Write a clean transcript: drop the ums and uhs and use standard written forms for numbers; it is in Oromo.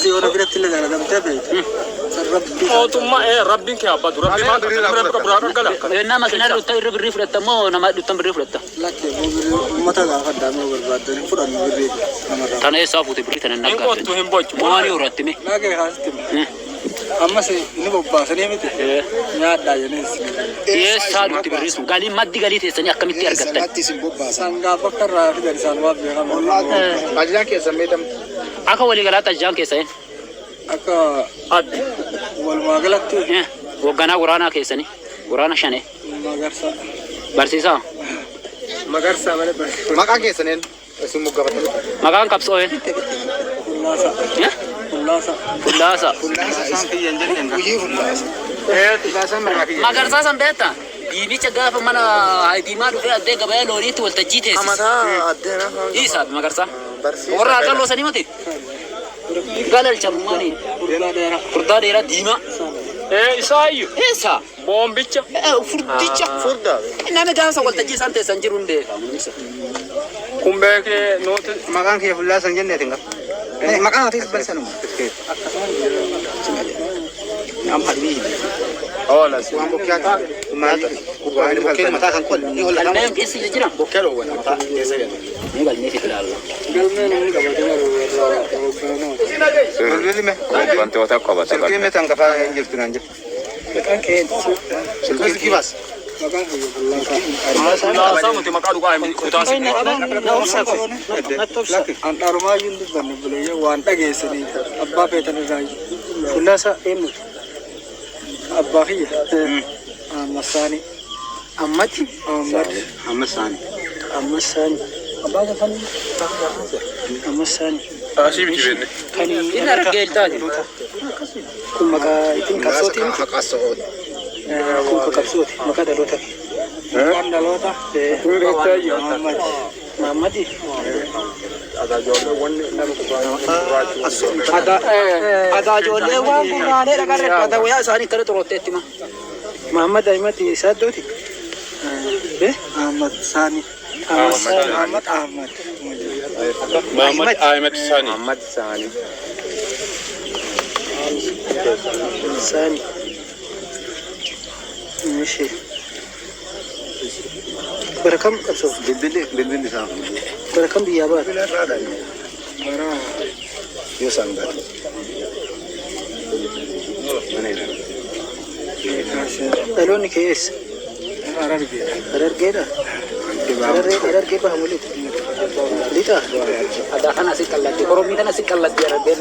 أسي ورا بيرت اللي أنا دمتبه ربي أو ثم ربي كي أبى ربي ما ربي برا كلا إنما سنار الطير بالريف رتمو نما دتم بالريف رتم لكن متى قاعد دامه برباد فرن بريد كان يسافو تبريت أنا إنكو نقول تهم بوج ما أنا ورتمي لكن خاصتي أما سي نبغى سني متى يا داينس يسافو تبريت قالي ما دي قالي تسني أكمل تيار سانغا بكر رافي dari sanwa biar Aja ke sampai Aku wali galata jang kesan. Aka أد wal magalat tu Wogana urana kesani. Urana shane. magarsa Barsisa. magarsa mana ber makan ke Senin semua kabar Makan kapsoen. kulasa Ya? kulasa Kulasa. sampai yang jadi yang tidak sama lagi Magarsa sambeta. Bibi cagaf mana ID ma dufe adde gabaya lori tu walta jite. amata adena Isa magarsa. Ora ada lo sani mate. Galal chamani. Kurda dera dima. إسايو Isa. بوم بيتش Furdicha. Furda Nama jangan soal taji sante sanjirunde. كم بيك نوت makan ke fulla sanjen ne tinggal makan nanti sebelsan am hadmi أو لا Uang bukit mata, uang bukit mata kan kol. Ini hola Alna kamu. yang kesi jira. Bukit loh, mata. Biasa ya. Ni gal ni fikra Allah. Beli me. Bantu otak kau baca Beli me tangkap apa yang jadi tunanjir. Beli kibas. لا سامو تما كارو قايم كتاسي antar rumah yundu bani beli ya wanta geseri abba petan rai kulasa emu abba hiya masani amati Amasan. amasani abba ka fani amasani أشيب كيفني kani Ina ragel tadi. kun maka itin kapsoti Hak asal. kun ka kapsoti maka dalota kan dalota Muhammad Muhammadi Ada jole wan kurane daga repata waya sani kare torote tima. Muhammad Ahmad Sadoti Ahmad Sani Ahmad Ahmad محمد أحمد ثاني Ahmad Sani. Sani ماشي بركم أبصر Beli sama. بركم بيابات Yo sanggat. Mana ini? ألوني كيس أرر كيدا أرر كيبا همولي ليتا Ada kan nasi kalat. Koromi kan nasi kalat biar ben.